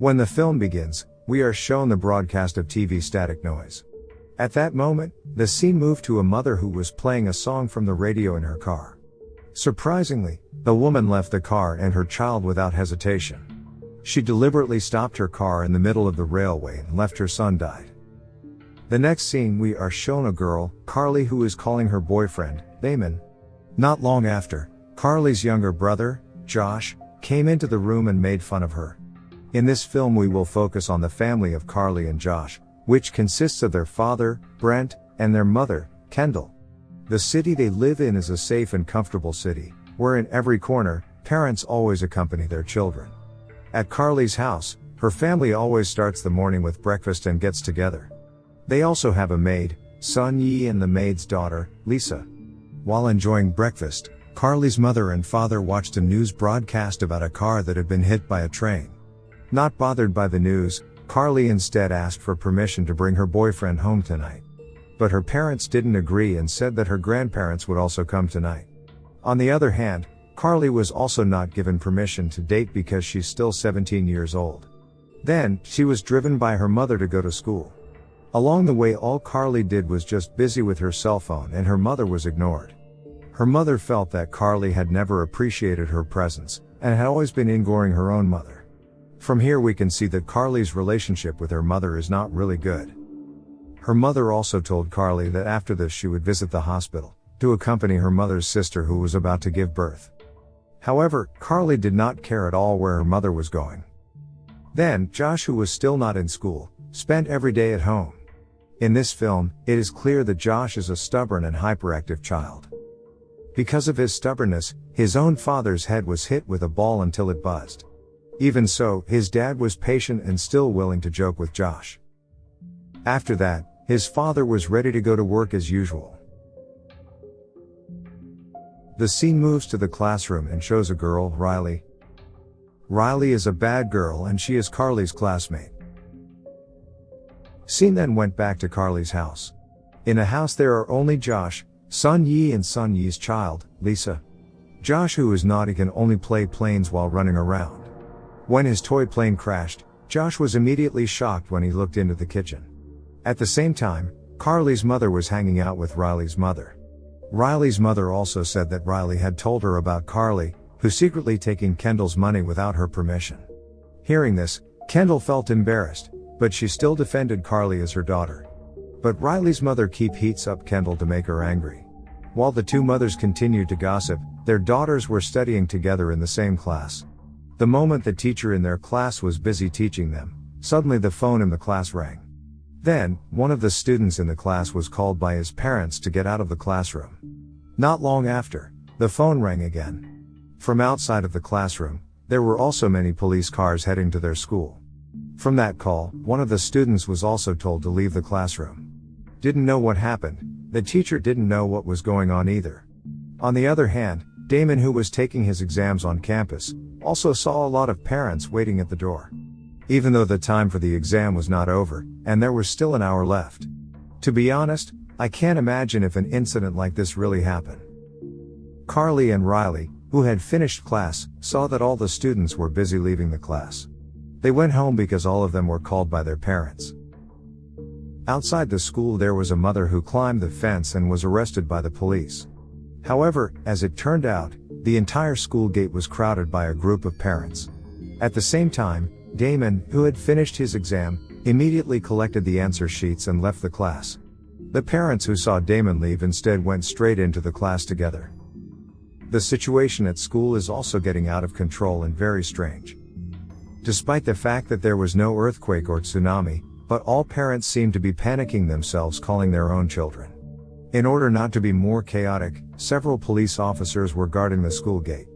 When the film begins, we are shown the broadcast of TV static noise. At that moment, the scene moved to a mother who was playing a song from the radio in her car. Surprisingly, the woman left the car and her child without hesitation. She deliberately stopped her car in the middle of the railway and left her son died. The next scene we are shown a girl, Carly, who is calling her boyfriend, Damon. Not long after, Carly's younger brother, Josh, came into the room and made fun of her. In this film we will focus on the family of Carly and Josh, which consists of their father, Brent, and their mother, Kendall. The city they live in is a safe and comfortable city, where in every corner, parents always accompany their children. At Carly's house, her family always starts the morning with breakfast and gets together. They also have a maid, Sun Yi, and the maid's daughter, Lisa. While enjoying breakfast, Carly's mother and father watched a news broadcast about a car that had been hit by a train. Not bothered by the news, Carly instead asked for permission to bring her boyfriend home tonight. But her parents didn't agree and said that her grandparents would also come tonight. On the other hand, Carly was also not given permission to date because she's still 17 years old. Then, she was driven by her mother to go to school. Along the way all Carly did was just busy with her cell phone and her mother was ignored. Her mother felt that Carly had never appreciated her presence, and had always been ignoring her own mother. From here we can see that Carly's relationship with her mother is not really good. Her mother also told Carly that after this she would visit the hospital, to accompany her mother's sister who was about to give birth. However, Carly did not care at all where her mother was going. Then, Josh, who was still not in school, spent every day at home. In this film, it is clear that Josh is a stubborn and hyperactive child. Because of his stubbornness, his own father's head was hit with a ball until it buzzed. Even so, his dad was patient and still willing to joke with Josh. After that, his father was ready to go to work as usual. The scene moves to the classroom and shows a girl, Riley. Riley is a bad girl and she is Carly's classmate. Scene then went back to Carly's house. In a house there are only Josh, Sun Yi, and Sun Yi's child, Lisa. Josh, who is naughty, can only play planes while running around. When his toy plane crashed, Josh was immediately shocked when he looked into the kitchen. At the same time, Carly's mother was hanging out with Riley's mother. Riley's mother also said that Riley had told her about Carly, who secretly taking Kendall's money without her permission. Hearing this, Kendall felt embarrassed, but she still defended Carly as her daughter. But Riley's mother heats up Kendall to make her angry. While the two mothers continued to gossip, their daughters were studying together in the same class. The moment the teacher in their class was busy teaching them, suddenly the phone in the class rang. Then, one of the students in the class was called by his parents to get out of the classroom. Not long after, the phone rang again. From outside of the classroom, there were also many police cars heading to their school. From that call, one of the students was also told to leave the classroom. Didn't know what happened, the teacher didn't know what was going on either. On the other hand, Damon, who was taking his exams on campus, also saw a lot of parents waiting at the door. Even though the time for the exam was not over, and there was still an hour left. To be honest, I can't imagine if an incident like this really happened. Carly and Riley, who had finished class, saw that all the students were busy leaving the class. They went home because all of them were called by their parents. Outside the school there was a mother who climbed the fence and was arrested by the police. However, as it turned out, the entire school gate was crowded by a group of parents. At the same time, Damon, who had finished his exam, immediately collected the answer sheets and left the class. The parents who saw Damon leave instead went straight into the class together. The situation at school is also getting out of control and very strange. Despite the fact that there was no earthquake or tsunami, but all parents seemed to be panicking themselves, calling their own children. In order not to be more chaotic, several police officers were guarding the school gate.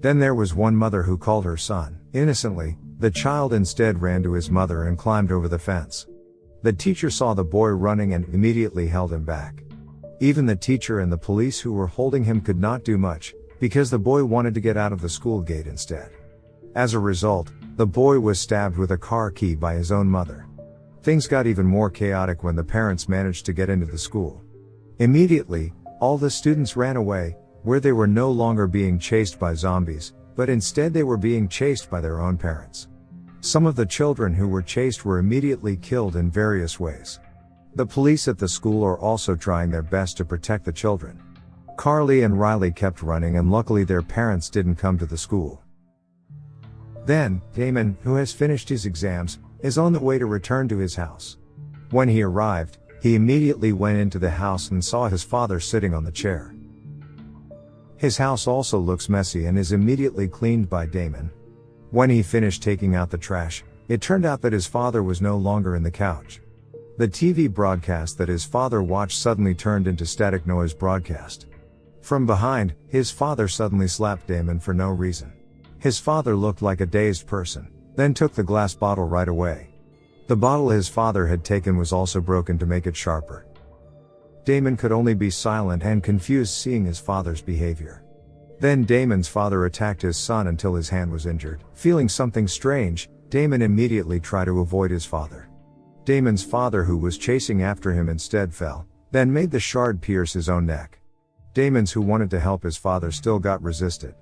Then there was one mother who called her son. Innocently, the child instead ran to his mother and climbed over the fence. The teacher saw the boy running and immediately held him back. Even the teacher and the police who were holding him could not do much, because the boy wanted to get out of the school gate instead. As a result, the boy was stabbed with a car key by his own mother. Things got even more chaotic when the parents managed to get into the school. Immediately, all the students ran away, where they were no longer being chased by zombies, but instead they were being chased by their own parents. Some of the children who were chased were immediately killed in various ways. The police at the school are also trying their best to protect the children. Carly and Riley kept running, and luckily their parents didn't come to the school. Then, Damon, who has finished his exams, is on the way to return to his house. When he arrived, he immediately went into the house and saw his father sitting on the chair. His house also looks messy and is immediately cleaned by Damon. When he finished taking out the trash, it turned out that his father was no longer in the couch. The TV broadcast that his father watched suddenly turned into static noise broadcast. From behind, his father suddenly slapped Damon for no reason. His father looked like a dazed person, then took the glass bottle right away. The bottle his father had taken was also broken to make it sharper. Damon could only be silent and confused seeing his father's behavior. Then Damon's father attacked his son until his hand was injured. Feeling something strange, Damon immediately tried to avoid his father. Damon's father, who was chasing after him, instead fell, then made the shard pierce his own neck. Damon's, who wanted to help his father, still got resisted.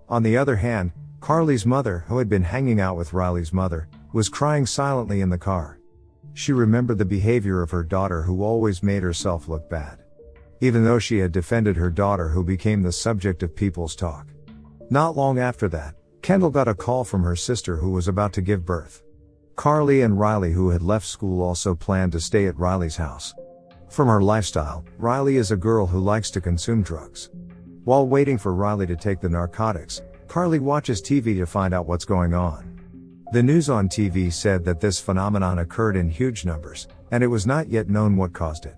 On the other hand, Carly's mother, who had been hanging out with Riley's mother, was crying silently in the car. She remembered the behavior of her daughter, who always made herself look bad. Even though she had defended her daughter, who became the subject of people's talk. Not long after that, Kendall got a call from her sister, who was about to give birth. Carly and Riley, who had left school, also planned to stay at Riley's house. From her lifestyle, Riley is a girl who likes to consume drugs. While waiting for Riley to take the narcotics, Carly watches TV to find out what's going on. The news on TV said that this phenomenon occurred in huge numbers, and it was not yet known what caused it.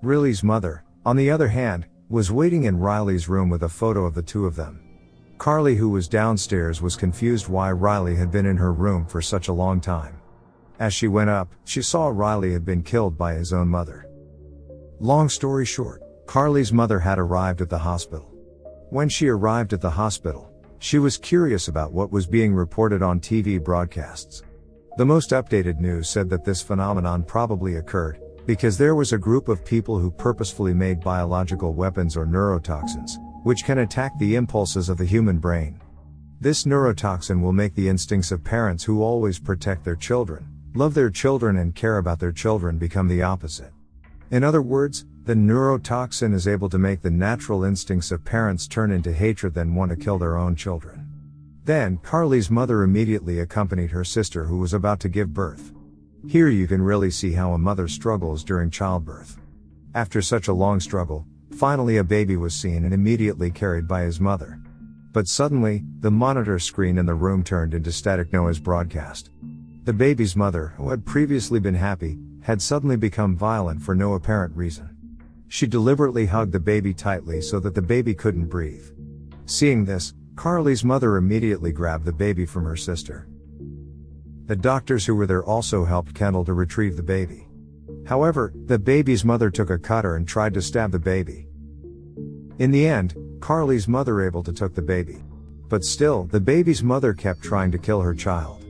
Riley's mother, on the other hand, was waiting in Riley's room with a photo of the two of them. Carly, who was downstairs, was confused why Riley had been in her room for such a long time. As she went up, she saw Riley had been killed by his own mother. Long story short, Carly's mother had arrived at the hospital. When she arrived at the hospital, she was curious about what was being reported on TV broadcasts. The most updated news said that this phenomenon probably occurred because there was a group of people who purposefully made biological weapons or neurotoxins, which can attack the impulses of the human brain. This neurotoxin will make the instincts of parents who always protect their children, love their children and care about their children become the opposite. In other words, the neurotoxin is able to make the natural instincts of parents turn into hatred, then want to kill their own children. Then, Carly's mother immediately accompanied her sister, who was about to give birth. Here you can really see how a mother struggles during childbirth. After such a long struggle, finally a baby was seen and immediately carried by his mother. But suddenly, the monitor screen in the room turned into static noise broadcast. The baby's mother, who had previously been happy, had suddenly become violent for no apparent reason. She deliberately hugged the baby tightly so that the baby couldn't breathe. Seeing this, Carly's mother immediately grabbed the baby from her sister. The doctors who were there also helped Kendall to retrieve the baby. However, the baby's mother took a cutter and tried to stab the baby. In the end, Carly's mother able to took the baby. But still, the baby's mother kept trying to kill her child.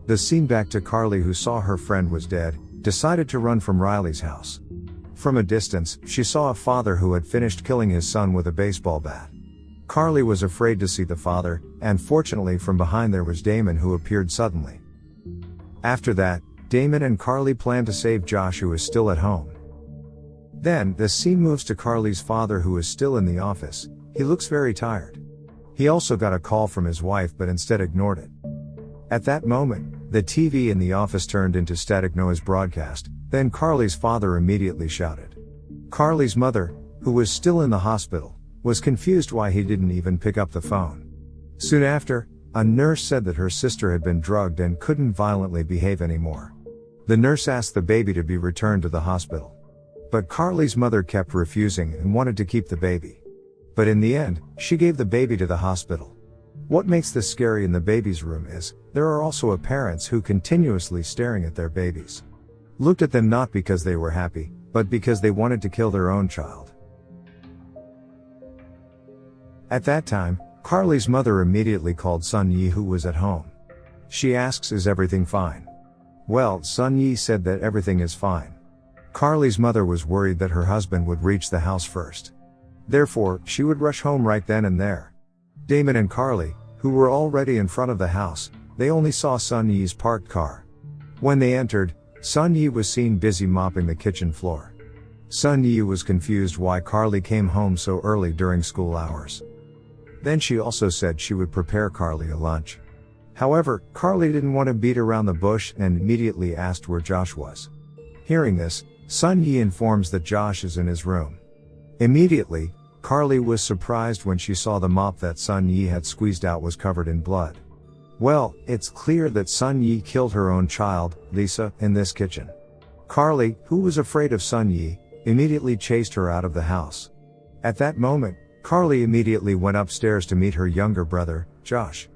The scene back to Carly, who saw her friend was dead, decided to run from Riley's house. From a distance, she saw a father who had finished killing his son with a baseball bat. Carly was afraid to see the father, and fortunately from behind there was Damon, who appeared suddenly. After that, Damon and Carly planned to save Josh, who is still at home. Then, the scene moves to Carly's father, who is still in the office. He looks very tired. He also got a call from his wife but instead ignored it. At that moment, the TV in the office turned into static noise broadcast, then Carly's father immediately shouted. Carly's mother, who was still in the hospital, was confused why he didn't even pick up the phone. Soon after, a nurse said that her sister had been drugged and couldn't violently behave anymore. The nurse asked the baby to be returned to the hospital. But Carly's mother kept refusing and wanted to keep the baby. But in the end, she gave the baby to the hospital. What makes this scary in the baby's room is, there are also parents who continuously staring at their babies. Looked at them not because they were happy, but because they wanted to kill their own child. At that time, Carly's mother immediately called Sun Yi, who was at home. She asks, "Is everything fine?" Well, Sun Yi said that everything is fine. Carly's mother was worried that her husband would reach the house first. Therefore, she would rush home right then and there. Damon and Carly, who were already in front of the house, they only saw Sun Yi's parked car. When they entered, Sun Yi was seen busy mopping the kitchen floor. Sun Yi was confused why Carly came home so early during school hours. Then she also said she would prepare Carly a lunch. However, Carly didn't want to beat around the bush and immediately asked where Josh was. Hearing this, Sun Yi informs that Josh is in his room. Immediately, Carly was surprised when she saw the mop that Sun Yi had squeezed out was covered in blood. Well, it's clear that Sun Yi killed her own child, Lisa, in this kitchen. Carly, who was afraid of Sun Yi, immediately chased her out of the house. At that moment, Carly immediately went upstairs to meet her younger brother, Josh.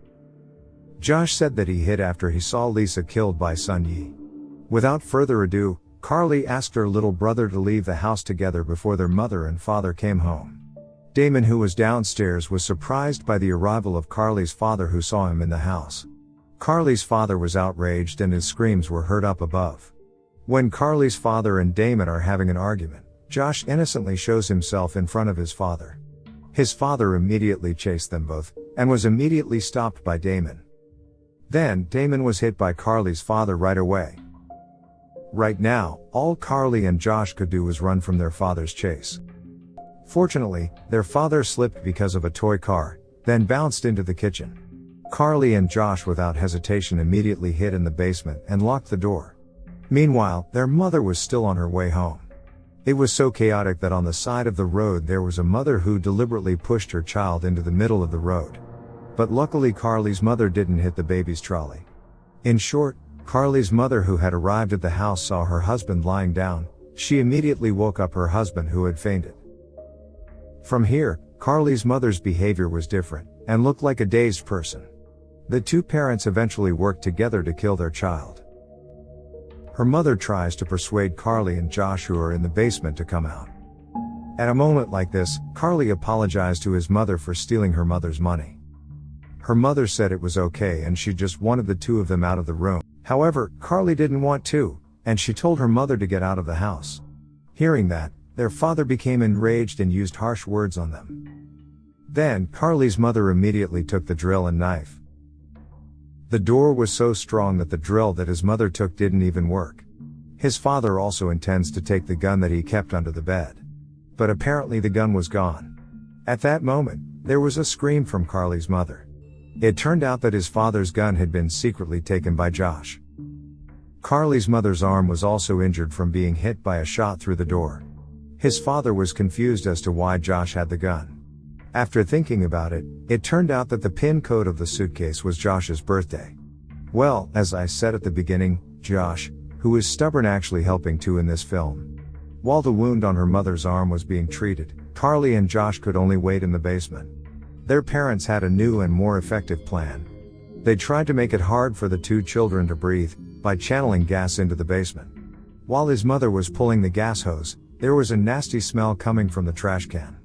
Josh said that he hid after he saw Lisa killed by Sun Yi. Without further ado, Carly asked her little brother to leave the house together before their mother and father came home. Damon, who was downstairs, was surprised by the arrival of Carly's father, who saw him in the house. Carly's father was outraged and his screams were heard up above. When Carly's father and Damon are having an argument, Josh innocently shows himself in front of his father. His father immediately chased them both, and was immediately stopped by Damon. Then, Damon was hit by Carly's father right away. Right now, all Carly and Josh could do was run from their father's chase. Fortunately, their father slipped because of a toy car, then bounced into the kitchen. Carly and Josh without hesitation immediately hid in the basement and locked the door. Meanwhile, their mother was still on her way home. It was so chaotic that on the side of the road there was a mother who deliberately pushed her child into the middle of the road. But luckily Carly's mother didn't hit the baby's trolley. In short, Carly's mother, who had arrived at the house, saw her husband lying down. She immediately woke up her husband, who had fainted. From here, Carly's mother's behavior was different, and looked like a dazed person. The two parents eventually worked together to kill their child. Her mother tries to persuade Carly and Josh, who are in the basement, to come out. At a moment like this, Carly apologized to his mother for stealing her mother's money. Her mother said it was okay and she just wanted the two of them out of the room. However, Carly didn't want to, and she told her mother to get out of the house. Hearing that, their father became enraged and used harsh words on them. Then, Carly's mother immediately took the drill and knife. The door was so strong that the drill that his mother took didn't even work. His father also intends to take the gun that he kept under the bed. But apparently the gun was gone. At that moment, there was a scream from Carly's mother. It turned out that his father's gun had been secretly taken by Josh. Carly's mother's arm was also injured from being hit by a shot through the door. His father was confused as to why Josh had the gun. After thinking about it, it turned out that the pin code of the suitcase was Josh's birthday. Well, as I said at the beginning, Josh, who is stubborn, actually helping too in this film. While the wound on her mother's arm was being treated, Carly and Josh could only wait in the basement. Their parents had a new and more effective plan. They tried to make it hard for the two children to breathe, by channeling gas into the basement. While his mother was pulling the gas hose, there was a nasty smell coming from the trash can.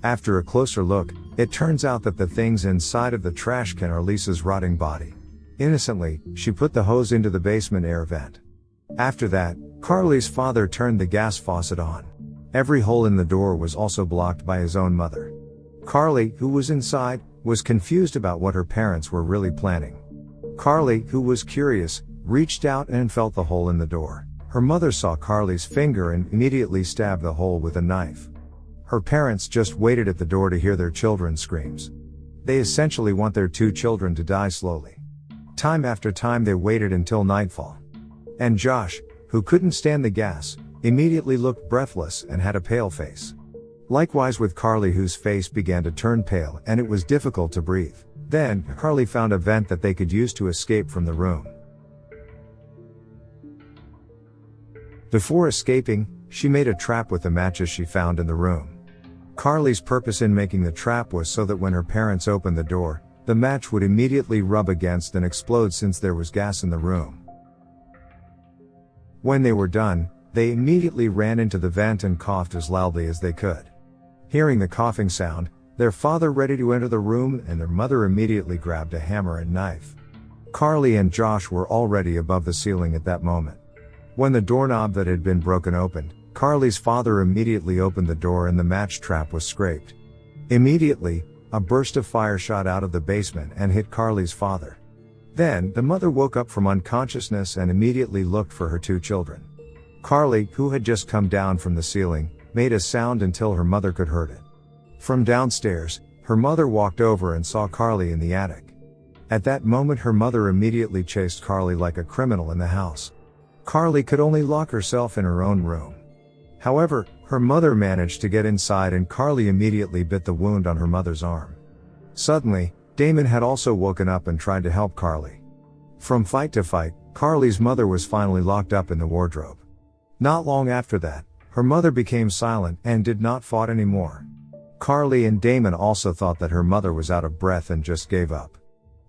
After a closer look, it turns out that the things inside of the trash can are Lisa's rotting body. Innocently, she put the hose into the basement air vent. After that, Carly's father turned the gas faucet on. Every hole in the door was also blocked by his own mother. Carly, who was inside, was confused about what her parents were really planning. Carly, who was curious, reached out and felt the hole in the door. Her mother saw Carly's finger and immediately stabbed the hole with a knife. Her parents just waited at the door to hear their children's screams. They essentially want their two children to die slowly. Time after time they waited until nightfall. And Josh, who couldn't stand the gas, immediately looked breathless and had a pale face. Likewise with Carly, whose face began to turn pale and it was difficult to breathe. Then, Carly found a vent that they could use to escape from the room. Before escaping, she made a trap with the matches she found in the room. Carly's purpose in making the trap was so that when her parents opened the door, the match would immediately rub against and explode since there was gas in the room. When they were done, they immediately ran into the vent and coughed as loudly as they could. Hearing the coughing sound, their father ready to enter the room and their mother immediately grabbed a hammer and knife. Carly and Josh were already above the ceiling at that moment. When the doorknob that had been broken opened, Carly's father immediately opened the door and the match trap was scraped. Immediately, a burst of fire shot out of the basement and hit Carly's father. Then, the mother woke up from unconsciousness and immediately looked for her 2 children. Carly, who had just come down from the ceiling, made a sound until her mother could hear it. From downstairs, her mother walked over and saw Carly in the attic. At that moment her mother immediately chased Carly like a criminal in the house. Carly could only lock herself in her own room. However, her mother managed to get inside and Carly immediately bit the wound on her mother's arm. Suddenly, Damon had also woken up and tried to help Carly. From fight to fight, Carly's mother was finally locked up in the wardrobe. Not long after that, her mother became silent and did not fight anymore. Carly and Damon also thought that her mother was out of breath and just gave up.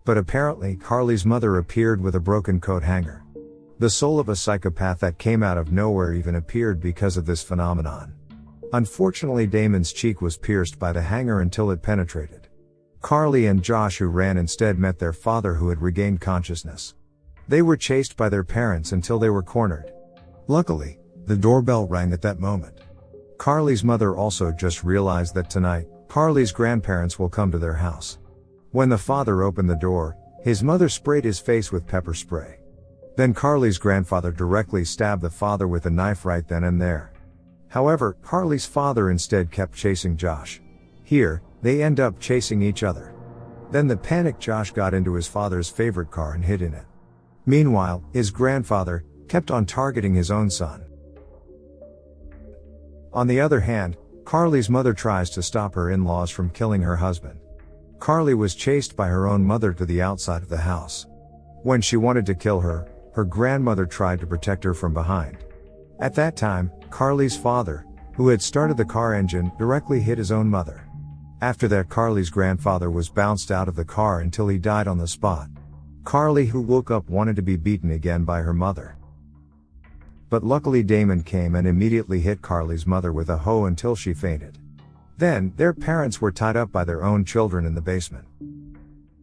But apparently Carly's mother appeared with a broken coat hanger. The soul of a psychopath that came out of nowhere even appeared because of this phenomenon. Unfortunately, Damon's cheek was pierced by the hanger until it penetrated. Carly and Josh, who ran, instead met their father, who had regained consciousness. They were chased by their parents until they were cornered. Luckily, the doorbell rang at that moment. Carly's mother also just realized that tonight, Carly's grandparents will come to their house. When the father opened the door, his mother sprayed his face with pepper spray. Then Carly's grandfather directly stabbed the father with a knife right then and there. However, Carly's father instead kept chasing Josh. Here, they end up chasing each other. Then the panicked Josh got into his father's favorite car and hid in it. Meanwhile, his grandfather kept on targeting his own son. On the other hand, Carly's mother tries to stop her in-laws from killing her husband. Carly was chased by her own mother to the outside of the house. When she wanted to kill her, her grandmother tried to protect her from behind. At that time, Carly's father, who had started the car engine, directly hit his own mother. After that, Carly's grandfather was bounced out of the car until he died on the spot. Carly, who woke up, wanted to be beaten again by her mother. But luckily Damon came and immediately hit Carly's mother with a hoe until she fainted. Then, their parents were tied up by their own children in the basement.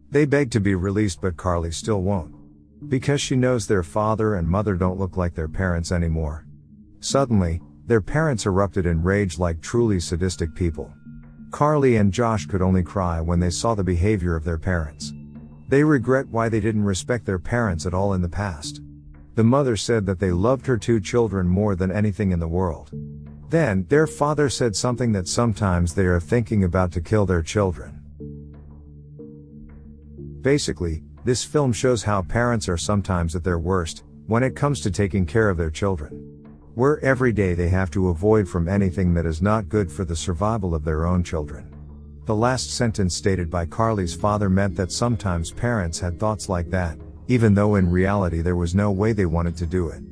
They begged to be released, but Carly still won't. Because she knows their father and mother don't look like their parents anymore. Suddenly, their parents erupted in rage like truly sadistic people. Carly and Josh could only cry when they saw the behavior of their parents. They regret why they didn't respect their parents at all in the past. The mother said that they loved her 2 children more than anything in the world. Then, their father said something that sometimes they are thinking about to kill their children. Basically, this film shows how parents are sometimes at their worst, when it comes to taking care of their children. Where every day they have to avoid from anything that is not good for the survival of their own children. The last sentence stated by Carly's father meant that sometimes parents had thoughts like that, even though in reality there was no way they wanted to do it.